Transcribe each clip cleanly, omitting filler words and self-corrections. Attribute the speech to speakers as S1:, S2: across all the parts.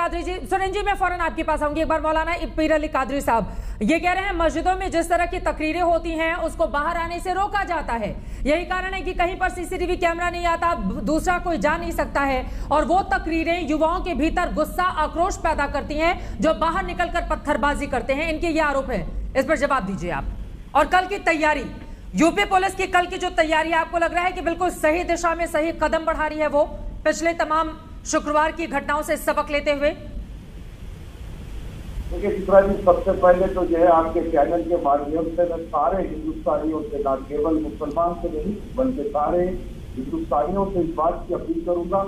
S1: कादरी जी, सुरेंद्र जी मैं फौरन आपके पास आऊंगी। एक बार मौलाना पीर अली कादरी साहब ये कह रहे हैं मस्जिदों में जिस तरह की तकरीरें होती हैं उसको बाहर आने से रोका जाता है, यही कारण है कि कहीं पर सीसीटीवी कैमरा नहीं आता, दूसरा कोई जा नहीं सकता है, और वो तकरीरें युवाओं के भीतर गुस्सा आक्रोश पैदा करती हैं जो बाहर निकलकर पत्थरबाजी करते हैं। इनके ये आरोप है, इस पर जवाब दीजिए आप। और कल की तैयारी, यूपी पुलिस की कल की जो तैयारी है, आपको लग रहा है कि बिल्कुल सही दिशा में सही कदम बढ़ा रही है वो पिछले तमाम शुक्रवार की घटनाओं से सबक लेते हुए?
S2: देखिए चित्रा जी, सबसे पहले तो जो है आपके चैनल के माध्यम से मैं सारे हिंदुस्तानियों से, ना केवल मुसलमान से नहीं बल्कि सारे हिंदुस्तानियों से इस बात की अपील करूंगा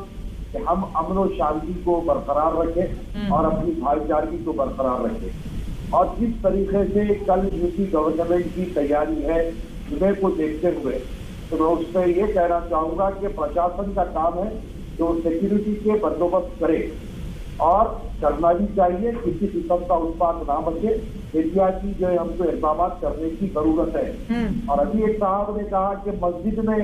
S2: कि हम अमन और शांति को बरकरार रखें और अपनी भाईचारगी को बरकरार रखें। और जिस तरीके से कल यूपी गवर्नमेंट की तैयारी है जुमे को देखते हुए, तो मैं उस पर ये कहना चाहूंगा कि प्रशासन का काम है जो सिक्योरिटी के बंदोबस्त करे और करना भी चाहिए, किसी किस्म का उत्पाद ना बचे। एहतियाती जो है हमको इकदाम करने की जरूरत है। और अभी एक साहब ने कहा कि मस्जिद में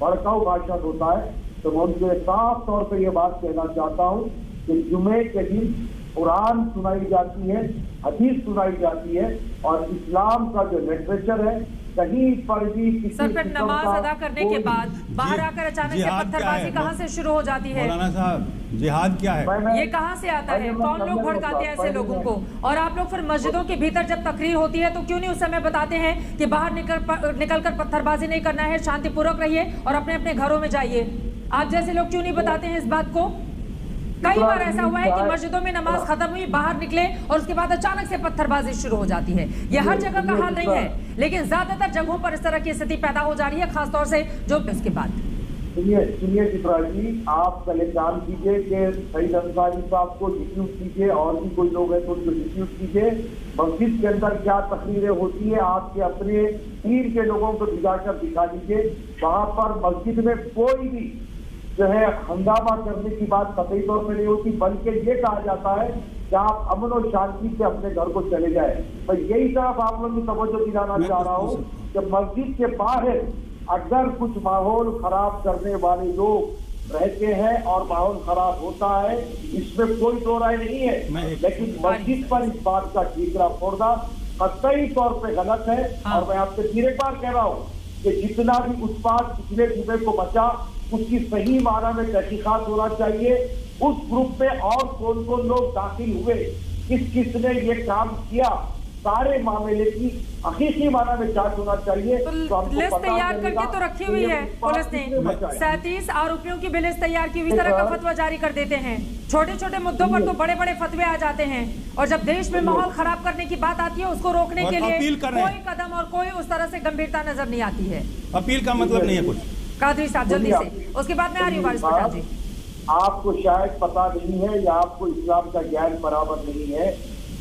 S2: भड़काऊ भाषण होता है, तो मैं उनको साफ तौर पर यह बात कहना चाहता हूँ कि जुमे के दिन कुरान सुनाई जाती है, हदीस सुनाई जाती है, और इस्लाम का जो लिटरेचर है कहीं पर भी
S1: सर फिर नमाज अदा करने के बाद बाहर आकर अचानक से पत्थरबाजी कहाँ से शुरू हो जाती है?
S3: मौलाना साहब, जिहाद क्या है?
S1: ये कहाँ से आता है? कौन लोग भड़काते हैं ऐसे लोगों को? और आप लोग फिर मस्जिदों के भीतर जब तकरीर होती है तो क्यों नहीं उस समय बताते हैं कि बाहर निकलकर पत्थरबाजी नहीं करना है, शांतिपूर्वक रहिए और अपने अपने घरों में जाइए? आप जैसे लोग क्यों नहीं बताते हैं इस बात को? कई बार ऐसा हुआ है कि मस्जिदों में नमाज खत्म हुई, बाहर निकले और उसके बाद अचानक से पत्थरबाजी शुरू हो जाती है। यह हर जगह का हाल नहीं है, लेकिन ज्यादातर जगहों पर इस तरह की स्थिति पैदा हो जा रही है, खासतौर से जो इसके बाद।
S2: सुनिए चित्रा जी, आप पहले काम कीजिए कि सईद अंसारी साहब को डिस्ट्यूट कीजिए, और भी कोई लोग हैं तो उनको डिस्ट्यूट कीजिए। मस्जिद के अंदर क्या तकरीरें होती है आपके अपने पीर के लोगों को दिखाकर दिखा दीजिए। वहां पर मस्जिद में कोई भी जो है हंगामा करने की बात कतई तौर पर नहीं होती, बल्कि ये कहा जाता है कि आप अमन और शांति से अपने घर को चले जाए। तो यही तरफ आप लोगों की तवज्जो दिलाना चाह रहा हूँ कि मस्जिद के बाहर अगर कुछ माहौल खराब करने वाले लोग रहते हैं और माहौल खराब होता है, इसमें कोई दो राय नहीं है, लेकिन मस्जिद पर इस बात का ठीकरा फोड़ना कतई तौर पर गलत है। और मैं आपसे फिर एक बार कह रहा हूँ कि जितना भी उत्पाद पिछले जुमे को बचा उसकी सही माना में तहकीकात होना चाहिए। उस ग्रुप में और कौन कौन लोग दाखिल हुए, किसने ये काम किया, सारे मामले की हकीकी माना में जांच होना चाहिए।
S1: तो लिस्ट तैयार करके तो रखी हुई है पुलिस ने, 37 आरोपियों की भी लिस्ट तैयार की हुई, इस तरह का फतवा जारी कर देते हैं। छोटे छोटे मुद्दों पर तो बड़े बड़े फतवे आ जाते हैं, और जब देश में माहौल खराब करने की बात आती है उसको रोकने के लिए कोई कदम और कोई उस तरह से गंभीरता नजर नहीं आती है।
S3: अपील का मतलब नहीं है कुछ।
S1: कादरी साहब जल्दी से, उसके बाद मैं आ रही हूँ वारिस पठान जी।
S2: आपको शायद पता नहीं है या आपको इस्लाम का ज्ञान बराबर नहीं है।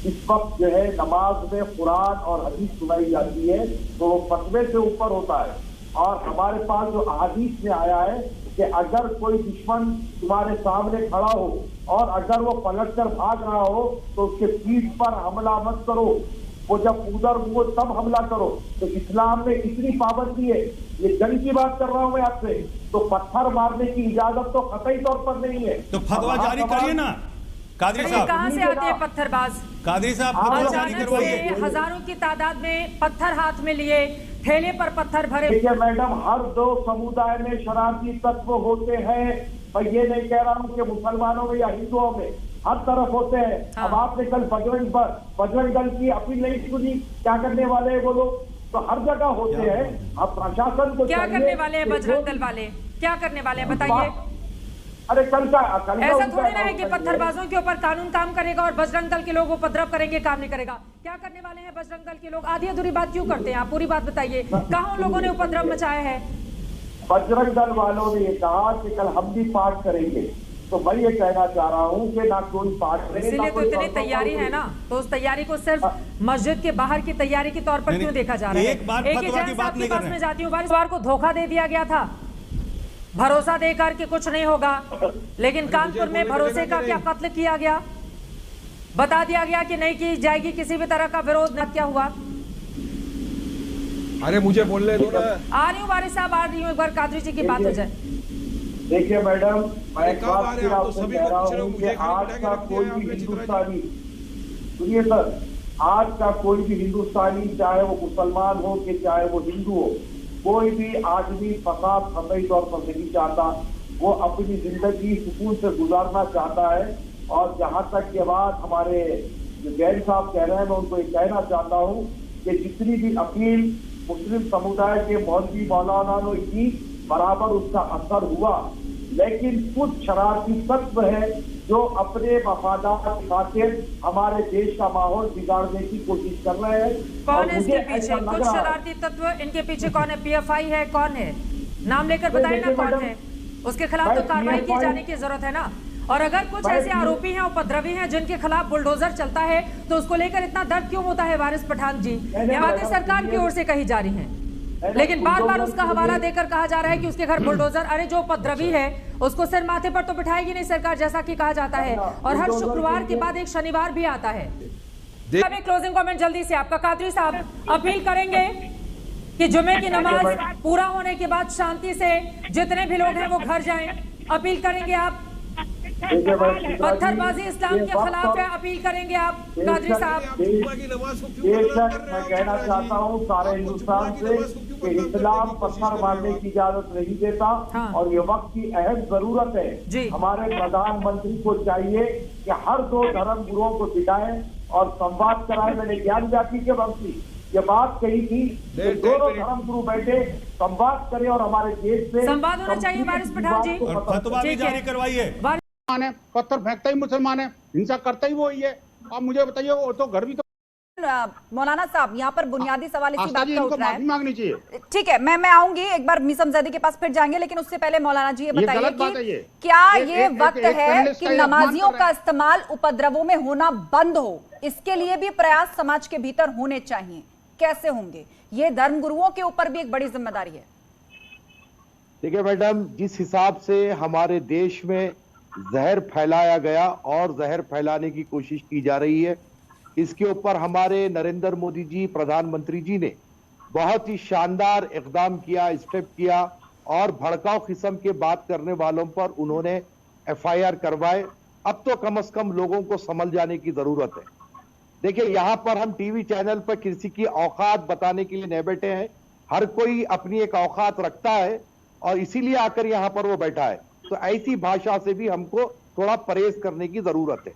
S2: इस वक्त जो है नमाज में कुरान और हदीस सुनाई जाती है तो वो फतवे से ऊपर होता है। और हमारे पास जो हदीस में आया है कि अगर कोई दुश्मन तुम्हारे सामने खड़ा हो और अगर वो पलट कर भाग रहा हो तो उसके पीठ पर हमला मत करो, वो जब उधर वो तब हमला करो। तो इस्लाम में इतनी पाबंदी है, ये जंग की बात कर रहा हूं मैं आपसे, तो पत्थर मारने की इजाजत तो कतई तौर पर नहीं है।
S3: तो फतवा जारी करिए ना कादरी साहब।
S1: कहां से आते हैं पत्थरबाज?
S3: कादरी साहब फतवा जारी करवाइए।
S1: हजारों की तादाद में पत्थर हाथ में लिए, ठेले पर पत्थर भरे।
S2: देखिए मैडम, हर दो समुदाय में शरारती तत्व होते हैं। मैं ये नहीं कह रहा हूँ कि मुसलमानों में या हिंदुओं में, हर तरफ होते हैं। अब आपने कल बजरंग दल की अपील नहीं सुनी, क्या करने वाले हैं वो लोग? तो हर जगह होते हैं। अब प्रशासन को
S1: क्या करने वाले हैं बजरंग दल वाले? क्या करने वाले हैं बताइए?
S2: अरे कल
S1: ऐसा थोड़ी ना है कि पत्थरबाजों के ऊपर कानून काम करेगा और बजरंग दल के लोग उपद्रव करेंगे, काम नहीं करेगा। क्या करने वाले हैं बजरंग दल के लोग? आधी अधूरी बात क्यों करते हैं आप? पूरी बात बताइए, कहाँ उन लोगों ने उपद्रव मचाया है?
S2: बजरंग दल वालों ने ये कहा कि कल हम भी पाठ करेंगे, तो मैं ये कहना चाह रहा हूँ कि ना कोई पाठ करें।
S1: इसीलिए तो इतनी तैयारी है ना, तो उस तैयारी को सिर्फ मस्जिद के बाहर की तैयारी के तौर पर क्यों देखा जा रहा है? एक ही जैन साहब के पास में जाती हूँ, इस बार को धोखा दे दिया गया था, भरोसा देकर के कुछ नहीं होगा, लेकिन कानपुर में भरोसे का क्या कत्ल किया गया, बता दिया गया कि नहीं की जाएगी किसी भी तरह का विरोध। क्या हुआ?
S4: अरे मुझे बोलने दो ना।
S1: आ रही हूँ वारिस साहब, आ रही हूँ, एक बार कादरी जी की बात हो जाए।
S2: देखिए मैडम, मैं एक
S4: कब
S2: बात
S4: आ रहे
S2: फिर
S4: हैं आप? तो
S2: आपसे
S4: सभी
S2: कह
S4: को
S2: रहा
S4: पिछड़े
S2: हूँ कि
S4: मुझे खाली
S2: आज
S4: बिठा के
S2: का
S4: रख दिया
S2: कोई
S4: है
S2: भी
S4: आपने, चित्रा जी।
S2: हिंदुस्तानी, सुनिए सर, आज का कोई भी हिंदुस्तानी, चाहे वो मुसलमान हो कि चाहे वो हिंदू हो, कोई भी आदमी फसाद सतही तौर पर नहीं चाहता। वो अपनी जिंदगी सुकून से गुजारना चाहता है। और जहां तक के बाद हमारे जो गैर साहब कह रहे हैं, मैं उनको ये कहना चाहता हूँ कि जितनी भी अपील मुस्लिम समुदाय के मौलवी मौलाना ने की, बराबर उसका असर हुआ। लेकिन कुछ शरारती तत्व है जो अपने मफादात की खातिर हमारे देश का माहौल बिगाड़ने की कोशिश कर रहे हैं।
S1: कौन है इसके पीछे? कुछ शरारती तत्व, इनके पीछे कौन है? PFI है? कौन है? नाम लेकर बताए ना कौन है। उसके खिलाफ तो कार्रवाई की जाने की जरूरत है ना। और अगर कुछ ऐसे आरोपी हैं, उपद्रवी हैं, जिनके खिलाफ बुलडोजर चलता है, तो उसको लेकर इतना दर्द क्यों होता है वारिस पठान जी? ये बातें सरकार की ओर से कही जा रही हैं, लेकिन बार बार उसका हवाला देकर कहा जा रहा है कि उसके घर बुलडोजर। अरे जो उपद्रवी है उसको सिर माथे पर तो बिठाएगी नहीं सरकार, जैसा कि कहा जाता है। और हर शुक्रवार के बाद एक शनिवार भी आता है। अभी क्लोजिंग कमेंट जल्दी से आपका। कादरी साहब, अपील करेंगे कि जुमे की नमाज पूरा होने के बाद शांति से जितने भी लोग हैं वो घर जाएं। अपील करेंगे आप? पत्थरबाजी इस्लाम के खिलाफ है, अपील करेंगे आप कादरी साहब?
S2: बेशक मैं कहना चाहता हूँ सारे हिंदुस्तान से कि इस्लाम पत्थर मारने की इजाजत नहीं देता।
S1: हाँ।
S2: और ये वक्त की अहम जरूरत है। हमारे प्रधानमंत्री को चाहिए कि हर दो धर्म गुरुओं को बिठाएं और संवाद कराए। मैंने ज्ञान जाति के मंत्री ये बात कही थी कि दोनों धर्म गुरु बैठे संवाद करें और हमारे देश से
S1: संवाद होना चाहिए वारिस पठान जी।
S3: और फतवा भी जारी करवाइए।
S5: पत्थर फेंकता ही मुसलमान है, हिंसा करता ही वो ही है। आप मुझे बताइए, वो तो घर भी तो।
S6: मौलाना साहब, यहाँ पर बुनियादी सवाल इसी बात का उठ रहा है।
S5: मांगनी चाहिए।
S6: ठीक है, मैं आऊंगी एक बार मीसम जैदी के पास फिर जाएंगे, लेकिन उससे पहले मौलाना जी ये बताइए कि क्या ये वक्त है कि नमाजियों का इस्तेमाल उपद्रवों में होना बंद हो? इसके लिए भी प्रयास समाज के भीतर होने चाहिए। कैसे होंगे? ये धर्म गुरुओं के ऊपर भी एक बड़ी जिम्मेदारी है।
S7: देखिए मैडम, जिस हिसाब से हमारे देश में जहर फैलाया गया और जहर फैलाने की कोशिश की जा रही है, इसके ऊपर हमारे नरेंद्र मोदी जी, प्रधानमंत्री जी ने बहुत ही शानदार इकदाम किया, स्टेप किया और भड़काऊ किस्म के बात करने वालों पर उन्होंने FIR करवाए। अब तो कम से कम लोगों को समझ जाने की जरूरत है। देखिए, यहाँ पर हम टीवी चैनल पर किसी की औकात बताने के लिए नहीं बैठे हैं। हर कोई अपनी एक औकात रखता है और इसीलिए आकर यहाँ पर वो बैठा है। तो ऐसी भाषा से भी हमको थोड़ा परहेज करने की जरूरत है।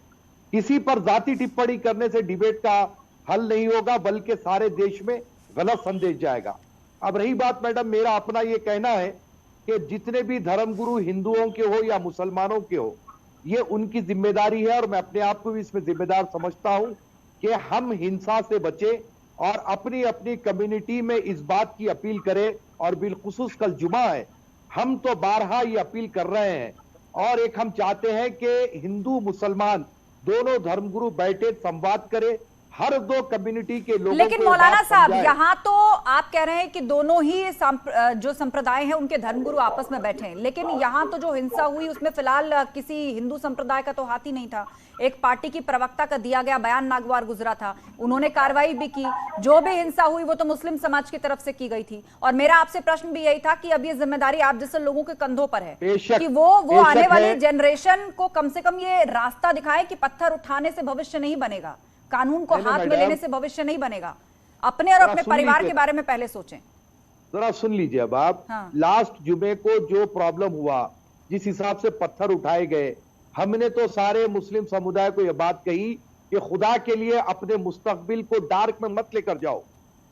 S7: किसी पर जाति टिप्पणी करने से डिबेट का हल नहीं होगा, बल्कि सारे देश में गलत संदेश जाएगा। अब रही बात मैडम, मेरा अपना ये कहना है कि जितने भी धर्मगुरु हिंदुओं के हो या मुसलमानों के हो, ये उनकी जिम्मेदारी है और मैं अपने आप को भी इसमें जिम्मेदार समझता हूं कि हम हिंसा से बचें और अपनी अपनी कम्युनिटी में इस बात की अपील करें। और बिलखुसूस कल जुमा है, हम तो बारहा ये अपील कर रहे हैं और एक हम चाहते हैं कि हिंदू मुसलमान दोनों धर्मगुरु बैठे संवाद करें, हर दो कम्युनिटी के लोगों।
S6: लेकिन मौलाना साहब, यहाँ तो आप कह रहे हैं कि दोनों ही जो संप्रदाय हैं उनके धर्मगुरु आपस में बैठे हैं, लेकिन यहाँ तो जो हिंसा हुई उसमें फिलहाल किसी हिंदू संप्रदाय का तो हाथ ही नहीं था। एक पार्टी की प्रवक्ता का दिया गया बयान नागवार गुजरा था, उन्होंने कार्रवाई भी की। जो भी हिंसा हुई वो तो मुस्लिम समाज की तरफ से की गई थी। और मेरा आपसे प्रश्न भी यही था कि अब ये जिम्मेदारी आप जैसे लोगों के कंधों पर है कि वो आने वाली जनरेशन को कम से कम ये रास्ता दिखाए कि पत्थर उठाने से भविष्य नहीं बनेगा, कानून को हाथ में लेने से भविष्य नहीं बनेगा। अपने और अपने परिवार के बारे में पहले सोचें।
S7: जरा सुन लीजिए अब आप।
S6: हाँ।
S7: लास्ट जुमे को जो प्रॉब्लम हुआ, जिस हिसाब से पत्थर उठाए गए, हमने तो सारे मुस्लिम समुदाय को यह बात कही कि खुदा के लिए अपने मुस्तकबिल को डार्क में मत लेकर जाओ।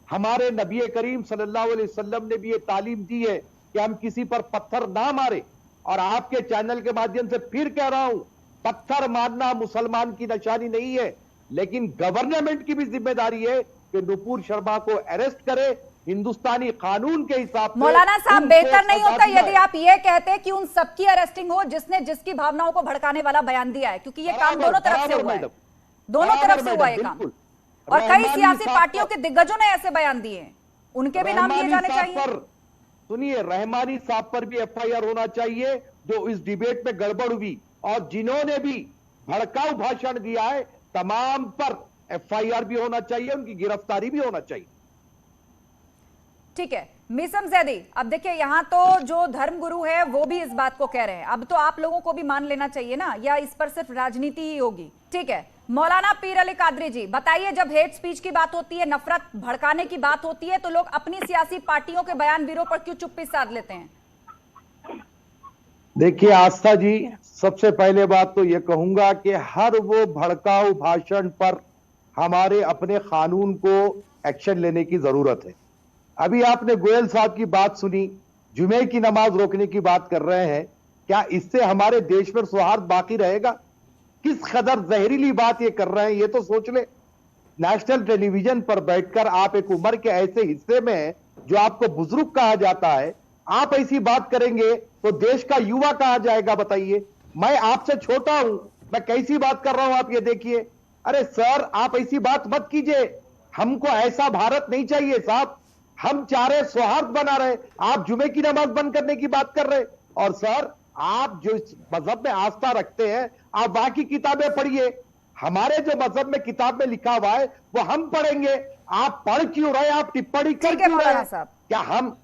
S7: हमारे नबी करीम सल्लल्लाहु अलैहि वसल्लम ने भी ये तालीम दी है कि हम किसी पर पत्थर ना मारे। और आपके चैनल के माध्यम से फिर कह रहा हूं, पत्थर मारना मुसलमान की निशानी नहीं है, लेकिन गवर्नमेंट की भी जिम्मेदारी है कि नुपुर शर्मा को अरेस्ट करे हिंदुस्तानी कानून के हिसाब से।
S6: मौलाना साहब, बेहतर नहीं होता यदि आप ये कहते कि उन सबकी अरेस्टिंग हो जिसने जिसकी भावनाओं को भड़काने वाला बयान दिया है, क्योंकि ये काम दोनों तरफ से हुआ है, दोनों तरफ से हुआ है काम। और कई सियासी पार्टियों के दिग्गजों ने ऐसे बयान दिए हैं, उनके भी नाम लिए जाने चाहिए।
S7: सुनिए, रहमानी साहब पर भी FIR होना चाहिए जो इस डिबेट में गड़बड़ हुई, और जिन्होंने भी भड़काऊ भाषण दिया है तमाम पर FIR भी होना चाहिए, उनकी गिरफ्तारी भी होना चाहिए।
S6: ठीक है मीसम जैदी, अब देखिए यहाँ तो जो धर्मगुरु है वो भी इस बात को कह रहे हैं, अब तो आप लोगों को भी मान लेना चाहिए ना, या इस पर सिर्फ राजनीति ही होगी? ठीक है, मौलाना पीर अली कादरी जी बताइए, जब हेट स्पीच की बात होती है, नफरत भड़काने की बात होती है, तो लोग अपनी सियासी पार्टियों के बयानवीरों पर क्यों चुप्पी साध लेते हैं?
S7: देखिए आस्था जी, सबसे पहले बात तो ये कहूंगा कि हर वो भड़काऊ भाषण पर हमारे अपने कानून को एक्शन लेने की जरूरत है। अभी आपने गोयल साहब की बात सुनी, जुमे की नमाज रोकने की बात कर रहे हैं, क्या इससे हमारे देश में सौहार्द बाकी रहेगा? किस कदर जहरीली बात ये कर रहे हैं, ये तो सोच ले। नेशनल टेलीविजन पर बैठकर आप एक उम्र के ऐसे हिस्से में हैं जो आपको बुजुर्ग कहा जाता है, आप ऐसी बात करेंगे तो देश का युवा कहा जाएगा? बताइए, मैं आपसे छोटा हूं, मैं कैसी बात कर रहा हूं आप ये देखिए। अरे सर, आप ऐसी बात मत कीजिए, हमको ऐसा भारत नहीं चाहिए साहब। हम चाह रहे सौहार्द बना रहे, आप जुमे की नमाज बंद करने की बात कर रहे। और सर, आप जो इस मजहब में आस्था रखते हैं, आप वहां की किताबें पढ़िए, हमारे जो मजहब में किताब में लिखा हुआ है वो हम पढ़ेंगे। आप पढ़ क्यों रहे, आप टिप्पणी कर क्यों रहे? क्या हम,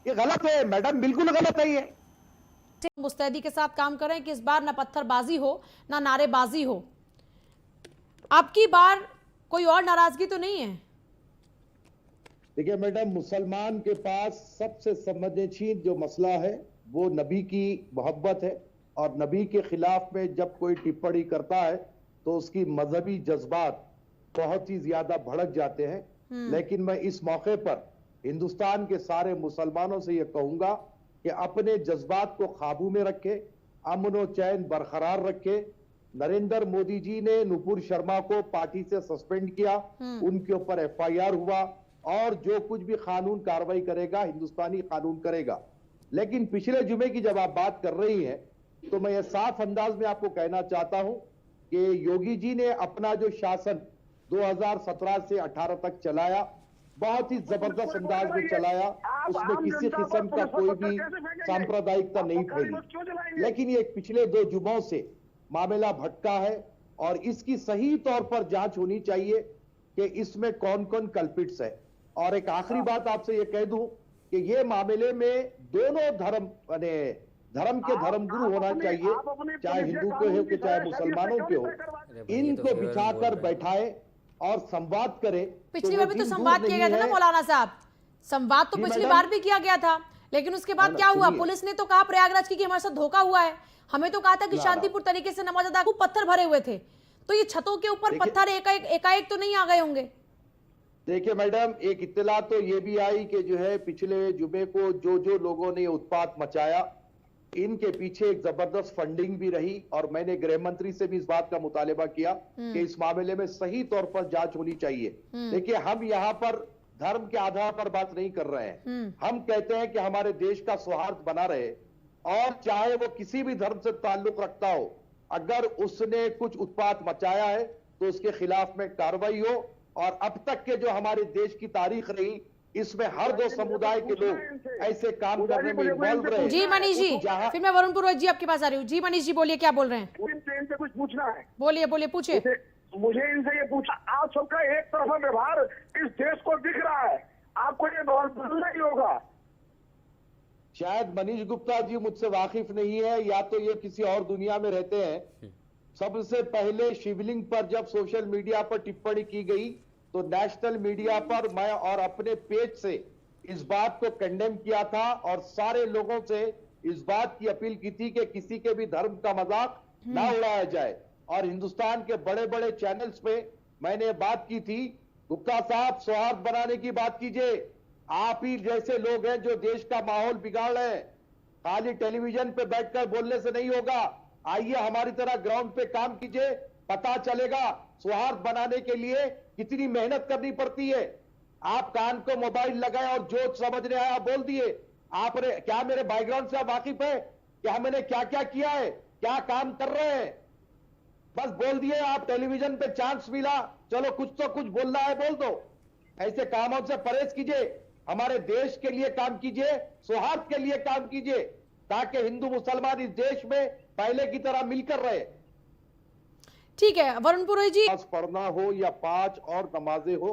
S7: ये गलत है मैडम, बिल्कुल गलत है ये।
S4: मुस्तैदी के साथ काम करें कि इस बार ना पत्थरबाजी हो ना नारेबाजी हो। आपकी बार कोई और नाराजगी तो नहीं है?
S7: देखिए मैडम, मुसलमान के पास सबसे संवेदनशील जो मसला है वो नबी की मोहब्बत है, और नबी के खिलाफ में जब कोई टिप्पणी करता है तो उसकी मजहबी जज्बात बहुत ही ज्यादा भड़क जाते हैं। लेकिन मैं इस मौके पर हिंदुस्तान के सारे मुसलमानों से यह कहूंगा कि अपने जज्बात को काबू में रखे, अमन और चैन बरकरार रखे। नरेंद्र मोदी जी ने नुपुर शर्मा को पार्टी से सस्पेंड किया, उनके ऊपर FIR हुआ, और जो कुछ भी कानून कार्रवाई करेगा हिंदुस्तानी कानून करेगा। लेकिन पिछले जुमे की जब आप बात कर रही हैं तो मैं ये साफ अंदाज में आपको कहना चाहता हूं कि योगी जी ने अपना जो शासन 2017 से 18 तक चलाया, बहुत ही जबरदस्त अंदाज में चलाया, उसमें किसी किस्म का कोई भी सांप्रदायिकता नहीं फैली। लेकिन ये पिछले 2 जुमों से मामला भटका है, और इसकी सही तौर पर जांच होनी चाहिए कि इसमें कौन कौन कल्पिट्स है। और एक आखिरी बात आपसे ये कह दूं कि ये मामले में दोनों धर्म के धर्मगुरु होना चाहिए, चाहे हिंदू के हो कि चाहे मुसलमानों के हो, इनको बिठाकर बैठाए और संवाद करें।
S4: पिछली बार भी तो संवाद किया गया था ना मौलाना साहब, संवाद तो पिछली बार भी किया गया था, लेकिन उसके बाद क्या हुआ? पुलिस ने तो कहा प्रयागराज की कि हमारे साथ धोखा हुआ है, हमें तो कहा था कि शांतिपूर्ण तरीके से नमाज अदा, खूब पत्थर भरे हुए थे, तो ये छतों के ऊपर पत्थर एकाएक तो नहीं आ गए होंगे?
S7: देखिए मैडम, एक इत्तला तो ये भी आई कि जो है पिछले जुमे को जो लोगों ने उत्पात मचाया, इनके पीछे एक जबरदस्त फंडिंग भी रही, और मैंने गृह मंत्री से भी इस बात का मुतालिबा किया कि इस मामले में सही तौर पर जांच होनी चाहिए। देखिए, हम यहाँ पर धर्म के आधार पर बात नहीं कर रहे हैं, हम कहते हैं कि हमारे देश का सौहार्द बना रहे, और चाहे वो किसी भी धर्म से ताल्लुक रखता हो, अगर उसने कुछ उत्पात मचाया है तो उसके खिलाफ में कार्रवाई हो। और अब तक के जो हमारे देश की तारीख रही, इसमें हर 2 समुदाय के लोग ऐसे काम करने में इन्वॉल्व रहे।
S4: जी मनीष जी, फिर मैं वरुण पुरोहित जी आपके पास आ रही हूँ। जी मनीष जी बोलिए, क्या बोल रहे हैं?
S2: इनसे कुछ पूछना है।
S4: बोलिए बोलिए, पूछे।
S2: मुझे इनसे ये पूछा, आप सबका एक तरफा व्यवहार इस देश को दिख रहा है, आपको ये बदलना ही होगा।
S7: शायद मनीष गुप्ता जी मुझसे वाकिफ नहीं है, या तो ये किसी और दुनिया में रहते हैं। सबसे पहले शिवलिंग पर जब सोशल मीडिया पर टिप्पणी की गई तो नेशनल मीडिया पर मैं और अपने पेज से इस बात को कंडेम किया था, और सारे लोगों से इस बात की अपील की थी कि किसी के भी धर्म का मजाक ना उड़ाया जाए। और हिंदुस्तान के बड़े बड़े चैनल्स पे मैंने बात की थी, गुप्ता साहब सौहार्द बनाने की बात कीजिए, आप ही जैसे लोग हैं जो देश का माहौल बिगाड़ रहे हैं, खाली टेलीविजन पे बैठकर बोलने से नहीं होगा, आइए हमारी तरह ग्राउंड पे काम कीजिए, पता चलेगा सौहार्द बनाने के लिए कितनी मेहनत करनी पड़ती है। आप कान को मोबाइल लगाए और जो समझने आया बोल दिए। आपने क्या मेरे बैकग्राउंड से आप वाकिफ है कि हमने क्या क्या किया है, क्या काम कर रहे हैं? बस बोल दिए, आप टेलीविजन पे चांस मिला, चलो कुछ तो कुछ बोलना है बोल दो। ऐसे कामों से परहेज कीजिए, हमारे देश के लिए काम कीजिए, सौहार्द के लिए काम कीजिए, ताकि हिंदू मुसलमान इस देश में पहले की तरह मिलकर रहे।
S4: ठीक है वरुण पुरोहित जी,
S7: पढ़ना हो या 5 और नमाजें हो,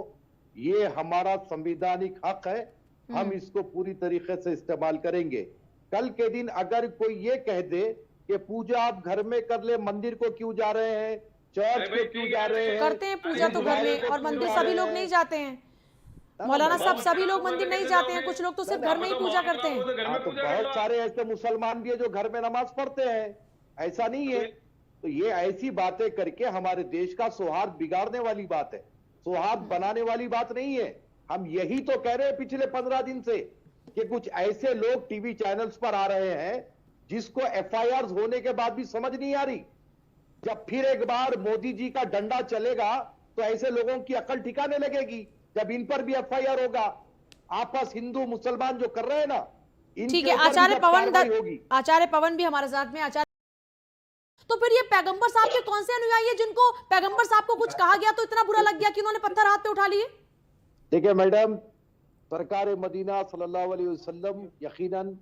S7: ये हमारा संवैधानिक हक है, हम इसको पूरी तरीके से इस्तेमाल करेंगे। कल के दिन अगर कोई ये कह दे कि पूजा आप घर में कर ले, मंदिर को क्यों जा रहे हैं, चर्च को क्यों जा रहे हैं?
S4: करते हैं पूजा तो घर में, और मंदिर सभी लोग नहीं जाते हैं मौलाना साहब, सभी लोग मंदिर नहीं जाते हैं, कुछ लोग तो सिर्फ घर में ही पूजा करते हैं।
S7: तो बहुत सारे ऐसे मुसलमान भी है जो घर में नमाज पढ़ते हैं, ऐसा नहीं है। तो ये ऐसी बातें करके हमारे देश का सौहार्द बिगाड़ने वाली बात है, सौहार्द बनाने वाली बात नहीं है। हम यही तो कह रहे हैं पिछले 15 दिन से कि कुछ ऐसे लोग टीवी चैनल्स पर आ रहे हैं जिसको एफआईआर होने के बाद भी समझ नहीं आ रही। जब फिर एक बार मोदी जी का डंडा चलेगा तो ऐसे लोगों की अकल ठिकाने लगेगी। जब इन पर भी एफआईआर होगा, आपस हिंदू मुसलमान जो कर रहे हैं ना,
S4: ठीक है। आचार्य पवन भी हमारे साथ में। आचार्य, तो फिर ये पैगंबर साहब के कौन से अनुयायी है जिनको पैगंबर साहब को कुछ कहा गया तो इतना बुरा लग गया कि उन्होंने पत्थर हाथ पे उठा लिए?
S7: देखिए मैडम, सरकार मदीना सल्लल्लाहु अलैहि वसल्लम यकीनन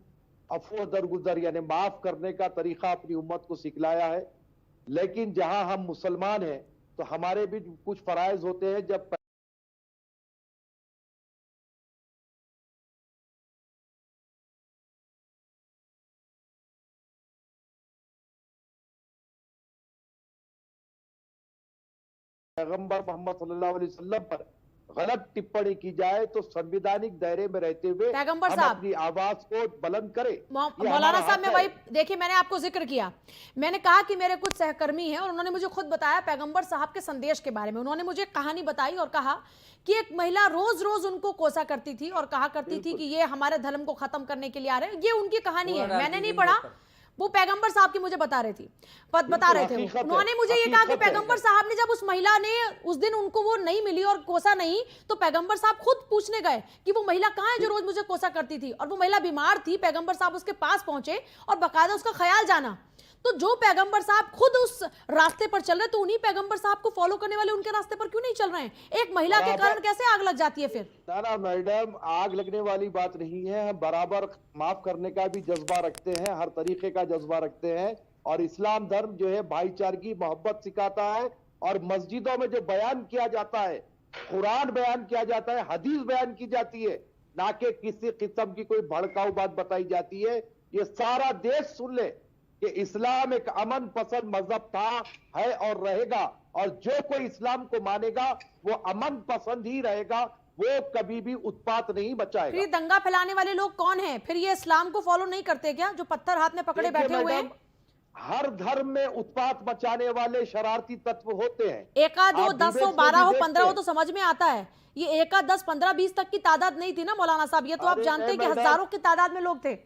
S7: अफो दरगुजर यानी माफ करने का तरीका अपनी उम्मत को सिखलाया है। लेकिन जहां हम मुसलमान हैं तो हमारे भी कुछ फराइज होते हैं। जब पैगंबर मोहम्मद सल्लल्लाहु अलैहि वसल्लम पर गलत टिप्पणी की जाए तो संवैधानिक दायरे में रहते हुए
S4: पैगंबर
S7: हम
S4: साहब
S7: अपनी आवाज को बुलंद करें।
S4: मौलाना साहब, मैं वही देखिए, मैंने आपको जिक्र किया, मैंने कहा कि मेरे कुछ सहकर्मी हैं और उन्होंने मुझे खुद बताया पैगंबर साहब के संदेश के बारे में। उन्होंने मुझे कहानी बताई और कहा कि एक महिला रोज रोज उनको कोसा करती थी और कहा करती थी कि ये हमारे धर्म को खत्म करने के लिए आ रहे हैं। ये उनकी कहानी है, मैंने नहीं पढ़ा, वो पैगंबर साहब की मुझे बता रहे थे उन्होंने मुझे ये कहा कि पैगंबर साहब ने जब उस महिला ने उस दिन उनको वो नहीं मिली और कोसा नहीं, तो पैगंबर साहब खुद पूछने गए कि वो महिला कहाँ है जो रोज मुझे कोसा करती थी, और वो महिला बीमार थी। पैगंबर साहब उसके पास पहुंचे और बाकायदा उसका ख्याल जाना। तो जो पैगंबर साहब खुद उस रास्ते पर चल रहे, तो उन्हीं पैगंबर साहब को फॉलो करने वाले उनके रास्ते पर क्यों नहीं चल रहे हैं? एक महिला के कारण कैसे आग लग जाती है फिर?
S7: ना मैडम, आग लगने वाली बात नहीं है। हम बराबर माफ करने का भी जज्बा रखते हैं, हर तरीके का जज्बा रखते हैं। और इस्लाम धर्म जो है भाईचारगी मोहब्बत सिखाता है। और मस्जिदों में जो बयान किया जाता है, कुरान बयान किया जाता है, हदीस बयान की जाती है, ना कि किसी किस्म की कोई भड़काऊ बात बताई जाती है। ये सारा देश सुन ले कि इस्लाम एक अमन पसंद मजहब था, है और रहेगा। और जो कोई इस्लाम को मानेगा वो अमन पसंद ही रहेगा, वो कभी भी उत्पात नहीं मचाएगा।
S4: फिर दंगा फैलाने वाले लोग कौन हैं? फिर ये इस्लाम को फॉलो नहीं करते क्या, जो पत्थर हाथ में पकड़े बैठे हुए हैं?
S7: हर धर्म में उत्पात मचाने वाले शरारती तत्व होते हैं।
S4: एकाध हो, 10 हो, 12 हो, 15 हो तो समझ में आता है। ये एकाध 10, 15, 20 तक की तादाद नहीं थी ना मौलाना साहब, ये तो आप जानते हैं कि हजारों की तादाद में लोग थे।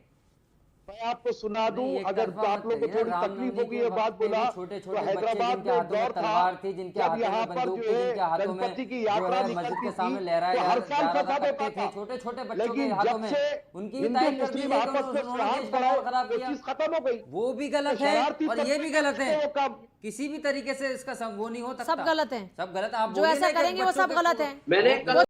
S7: मैं आपको सुना दूं, अगर आप लोगों को थोड़ी तकलीफ होगी ये बात बोला, तो हैदराबाद में एक दौर था जब यहाँ पर जो है गणपति की यात्रा निकलती थी तो हर साल फसाद होता था। लेकिन जब से हिंदू मुस्लिम आपस में सुराग बढ़ाए वो चीज खत्म हो गई।
S8: वो भी गलत है और ये भी गलत है, किसी भी तरीके से इसका वो नहीं हो सकता।
S4: सब गलत है,
S8: सब गलत। आप
S4: जो ऐसा करेंगे वो सब गलत है।